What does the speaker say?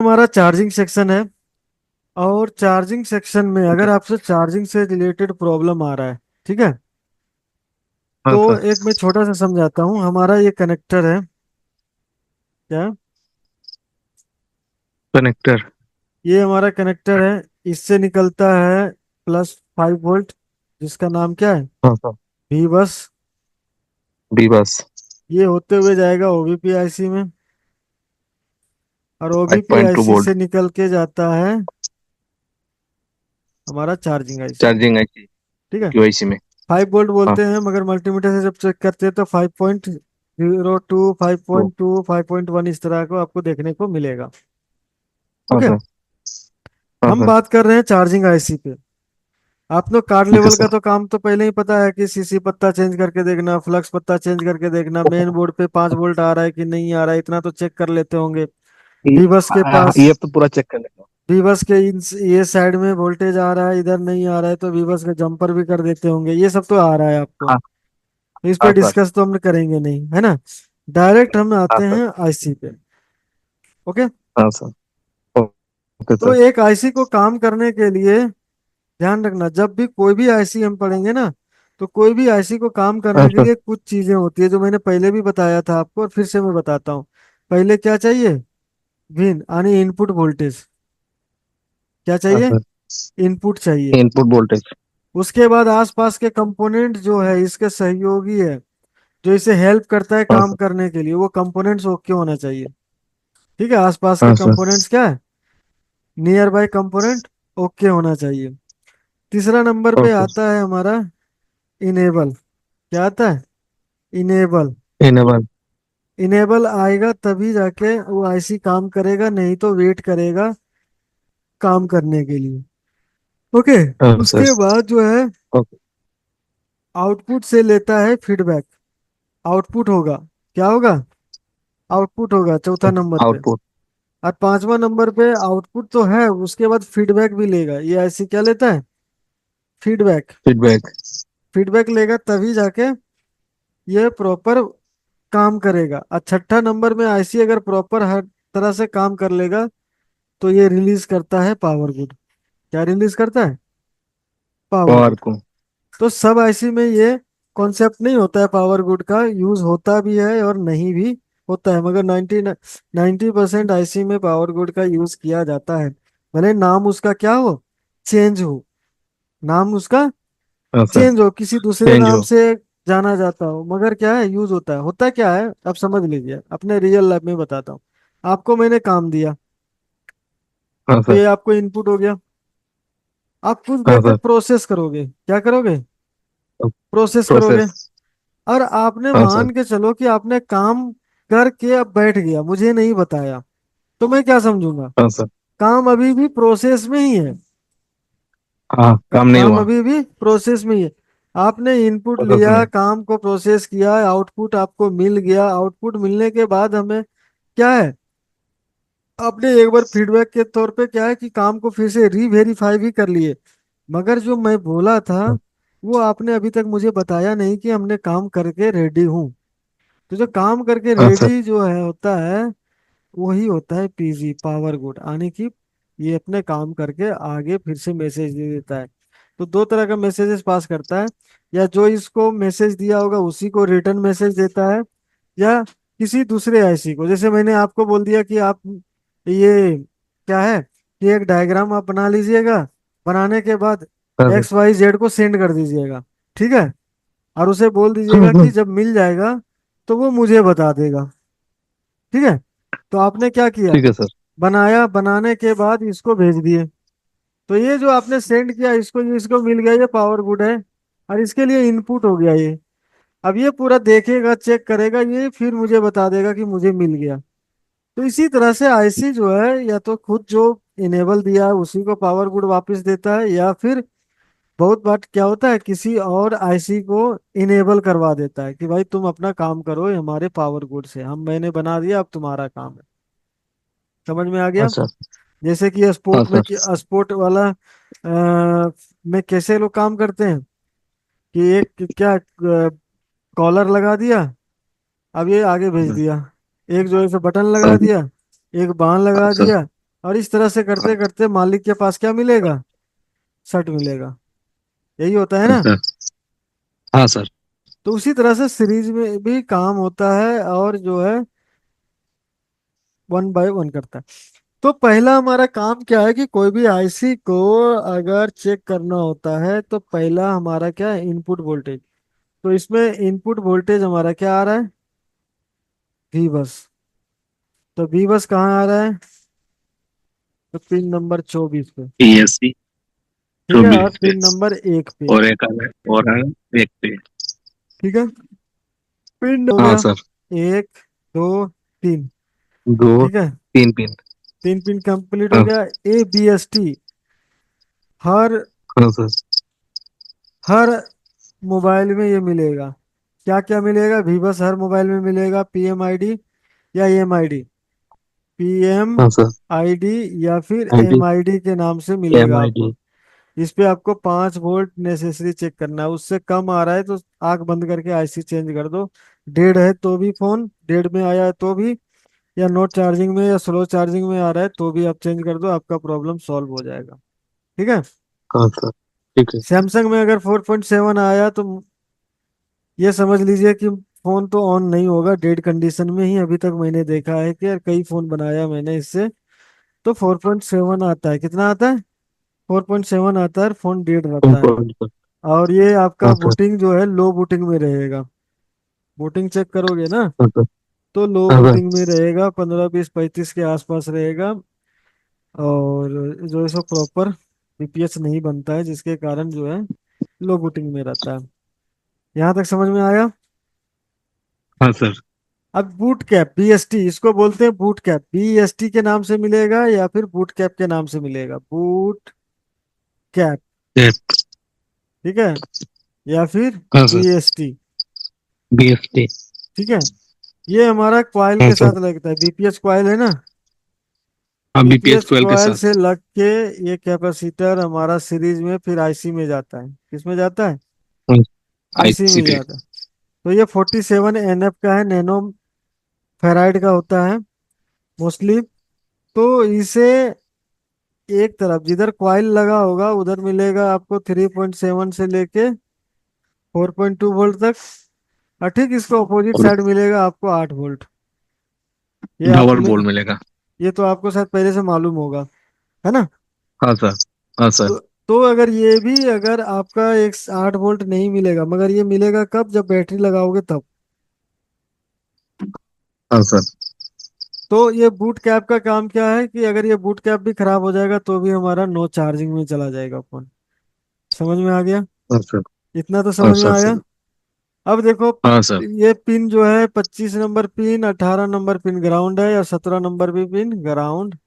हमारा charging section है। और चार्जिंग सेक्शन में ठीक अगर है। आपसे चार्जिंग से रिलेटेड प्रॉब्लम आ रहा है, ठीक है, हाँ तो सर। एक मैं छोटा सा समझाता हूँ। हमारा ये कनेक्टर है, क्या, कनेक्टर। ये हमारा कनेक्टर है। इससे निकलता है +5 वोल्ट, जिसका नाम क्या है, हाँ सर। भी बस। बी बस। ये होते हुए जाएगा ओबीपी आईसी में, और five OBP point two IC volt से निकल के जाता है हमारा चार्जिंग आईसी में। चार्जिंग आई ठीक है। क्यूआईसी में। 5 वोल्ट हाँ। बोलते हैं, मगर मल्टीमीटर से जब चेक करते हैं तो 5.02, फाइव तो पॉइंट टू 5.1 इस तरह को आपको देखने को मिलेगा। हाँ ओके। सर। हाँ हम सर। बात कर रहे हैं चार्जिंग आईसी पे। आपको कार्ड ठीक है लेवल का सर। तो काम तो पहले ही पता है कि सीसी पत्ता चेंज करके देखना, फ्लक्स पत्ता चेंज करके देखना, मेन बोर्ड पे 5 वोल्ट आ रहा है कि नहीं आ रहा है, इतना तो चेक कर लेते होंगे। ये, बीबस के पास, ये तो पूरा चेक कर लेगा। बीबस के ये साइड में वोल्टेज आ रहा है, इधर नहीं आ रहा है, तो बीबस का जंपर भी कर देते होंगे। ये सब तो आ रहा है आपको, हाँ। तो इस हाँ पे सर। डिस्कस तो हम करेंगे नहीं, है ना। डायरेक्ट हम हाँ आते सर। हैं आईसी पे। ओके। हाँ सर। ओके तो सर। एक आईसी को काम करने के लिए ध्यान रखना, जब भी कोई भी आईसी हम पढ़ेंगे ना, तो कोई भी आईसी को काम हाँ करने के सर। लिए कुछ चीजें होती है जो मैंने पहले भी बताया था आपको, और फिर से मैं बताता हूँ। पहले क्या चाहिए, विन यानी इनपुट वोल्टेज। क्या हाँ चाहिए, सर। इनपुट चाहिए। Input voltage. उसके बाद आसपास के कंपोनेंट जो है इसके सहयोगी है, जो इसे हेल्प करता है हाँ काम सर। करने के लिए, वो कंपोनेंट्स ओके होना चाहिए। ठीक है, आसपास के हाँ सर। कंपोनेंट्स क्या है, नियर बाय कंपोनेंट ओके होना चाहिए। तीसरा नंबर पे ओके। आता है हमारा इनेबल। क्या आता है, इनेबल। इनेबल। इनेबल आएगा तभी जाके वो आईसी काम करेगा, नहीं तो वेट करेगा काम करने के लिए। ओके। हाँ सर। उसके बाद जो है ओके। आउटपुट से लेता है फीडबैक। आउटपुट होगा, क्या होगा, आउटपुट होगा चौथा नंबर पे। आउटपुट। और पांचवा नंबर पे आउटपुट तो है, उसके बाद फीडबैक भी लेगा। ये आईसी क्या लेता है, फीडबैक। फीडबैक। फीडबैक लेगा तभी जाके ये प्रॉपर काम करेगा। और छठा नंबर में आईसी अगर प्रॉपर हर तरह से काम कर लेगा, तो ये रिलीज करता है पावर गुड। क्या रिलीज करता है, पावर पावर गुड। को। तो सब आईसी में ये कॉन्सेप्ट नहीं होता है, पावर गुड का यूज होता भी है और नहीं भी होता है, मगर 90% आईसी में पावर गुड का यूज किया जाता है। भले नाम उसका क्या हो, चेंज हो, नाम उसका हाँ सर। चेंज हो, किसी दूसरे चेंज नाम हो। से जाना जाता हो, मगर क्या है, यूज होता क्या है, आप समझ लीजिए, अपने रियल लाइफ में बताता हूँ। आपको मैंने काम दिया, हाँ तो सर। ये आपको इनपुट हो गया। आप कुछ देर हाँ में सर। प्रोसेस करोगे, क्या करोगे, प्रोसेस करोगे। प्रोसेस। और आपने हाँ सर। मान के चलो कि आपने काम करके अब बैठ गया, मुझे नहीं बताया, तो मैं क्या समझूंगा, हाँ सर। काम अभी भी प्रोसेस में ही है। हाँ, काम नहीं काम हुआ। अभी भी प्रोसेस में ही है। आपने इनपुट प्रोसेस लिया, में। काम को प्रोसेस किया, आउटपुट आपको मिल गया। आउटपुट मिलने के बाद हमें क्या है, आपने एक बार फीडबैक के तौर पे क्या है कि काम को फिर से रीवेरीफाई भी कर लिए, मगर जो मैं बोला था वो आपने अभी तक मुझे बताया नहीं कि हमने काम करके रेडी हूँ। तो जो काम करके हाँ सर। रेडी जो है होता है, वही होता है पीजी, पावर गुड, यानी कि ये अपने काम करके आगे फिर से मैसेज दे देता है। तो दो तरह का मैसेजेस पास करता है, या जो इसको मैसेज दिया होगा उसी को रिटर्न मैसेज देता है, या किसी दूसरे आईसी को। जैसे मैंने आपको बोल दिया कि आप ये क्या है, कि एक डायग्राम आप बना लीजिएगा, बनाने के बाद हाँ सर। XYZ को सेंड कर दीजिएगा, ठीक है, और उसे बोल हाँ दीजिएगा कि सर। जब मिल जाएगा तो वो मुझे बता देगा। ठीक है। तो आपने क्या किया, ठीक है सर। बनाया, बनाने के बाद इसको भेज दिए। तो ये जो आपने सेंड किया, इसको इसको मिल गया, ये पावर गुड है, और इसके लिए इनपुट हो गया ये। अब ये पूरा देखेगा, चेक करेगा, ये फिर मुझे बता देगा कि मुझे मिल गया। तो इसी तरह से आईसी जो है, या तो खुद जो इनेबल दिया है उसी को पावर गुड वापस देता है, या फिर बहुत बार क्या होता है, किसी और आईसी को इनेबल करवा देता है कि भाई तुम अपना काम करो, ये हमारे पावर गुड से मैंने बना दिया, अब तुम्हारा काम है। समझ में आ हाँ गया। सर। जैसे कि हाँ स्पोर्ट में, सर। स्पोर्ट वाला में कैसे लोग काम करते हैं, कि एक क्या कॉलर लगा दिया, अब ये आगे भेज दिया। एक जो है सो बटन लगा हाँ दिया, एक बाण हाँ लगा सर। दिया, और इस तरह से करते हाँ करते मालिक के पास क्या मिलेगा? शर्ट मिलेगा। यही होता है ना। सर। हाँ सर। तो उसी तरह से सीरीज में भी काम होता है, और जो है वन बाय वन करता है। तो पहला हमारा काम क्या है कि कोई भी आईसी को अगर चेक करना होता है तो पहला हमारा क्या है? Input voltage. तो इसमें इनपुट वोल्टेज हमारा क्या आ रहा है? वी बस। तो वी बस कहाँ आ रहा है? तो पिन नंबर 24 पे। पीएससी ठीक है, और 24 पे। पिन नंबर 1 पे। और एक है, और है एक पे। ठीक है, पिन हो हाँ गया। सर। 1 2 3। दो ठीक है, तीन पिन। 3 पिन कंप्लीट हो हाँ। गया। ABST हर हाँ सर। हर मोबाइल में ये मिलेगा। क्या क्या मिलेगा? वीबस हर मोबाइल में मिलेगा। PMID या EMID। पीएम हाँ सर। आईडी या फिर आईडी। MID के नाम से एम मिलेगा आई डी। आपको। इस पे आपको 5 वोल्ट नेसेसरी चेक करना है। उससे कम आ रहा है तो आंख बंद करके आईसी चेंज कर दो। 1.5 है तो भी, फोन 1.5 में आया है तो भी, या नोट चार्जिंग में या स्लो चार्जिंग में आ रहा है तो भी आप चेंज कर दो, आपका प्रॉब्लम सॉल्व हो जाएगा। ठीक है। हाँ सर। ठीक है। सैमसंग में अगर 4.7 आया तो ये समझ लीजिए कि फोन तो ऑन नहीं होगा, डेड कंडीशन में ही अभी तक मैंने देखा है कि यार कई फोन बनाया मैंने इससे। तो 4.7 आता है, कितना आता है? 4.7 आता है, फोन डेड रहता है। सर। और ये आपका हाँ सर। बूटिंग जो है लो बूटिंग में रहेगा। बूटिंग चेक करोगे ना, हाँ सर। तो लो हाँ सर। बूटिंग में रहेगा, 15 20 35 के आसपास रहेगा। और जो है सो प्रॉपर बीपीएच नहीं बनता है, जिसके कारण जो है लो बूटिंग में रहता है। यहाँ तक समझ में आया? हाँ सर। अब बूट कैप BST, इसको बोलते हैं बूट कैप। BST के नाम से मिलेगा या फिर बूट कैप के नाम से मिलेगा? Boot cap. एक। ठीक है, या फिर हाँ सर। BST। BFT। ठीक है, ये हमारा कॉइल हाँ के सर। साथ लगता है। बीपीएच कॉइल है ना। हाँ बीपीएस बीपीएच कोयल के कॉइल से साथ। लग के ये कैपेसिटर हमारा सीरीज में फिर आईसी में जाता है। किसमें जाता है? आईसी आईसी में पे। जाता है। तो ये 47 NF का है, नैनो फेराइड का होता है मोस्टली। तो इसे एक तरफ जिधर कॉइल लगा होगा उधर मिलेगा आपको 3.7 से लेके 4.2 वोल्ट तक। और ठीक इसको अपोजिट और साइड मिलेगा आपको 8 वोल्ट। ये डबल आपने, बोल मिलेगा। ये तो आपको शायद पहले से मालूम होगा, है ना। हाँ सर। हाँ सर। तो अगर ये भी, अगर आपका एक 8 वोल्ट नहीं मिलेगा, मगर ये मिलेगा कब? जब बैटरी लगाओगे तब। हाँ सर। तो ये बूट कैप का काम क्या है कि अगर ये बूट कैप भी खराब हो जाएगा तो भी हमारा नो चार्जिंग में चला जाएगा फोन। समझ में आ गया? हाँ सर। इतना तो हाँ समझ में सर आया। सर। अब देखो, हाँ सर। ये पिन जो है 25 number pin, 18 number pin ground है, और 17 नंबर भी पिन ग्राउंड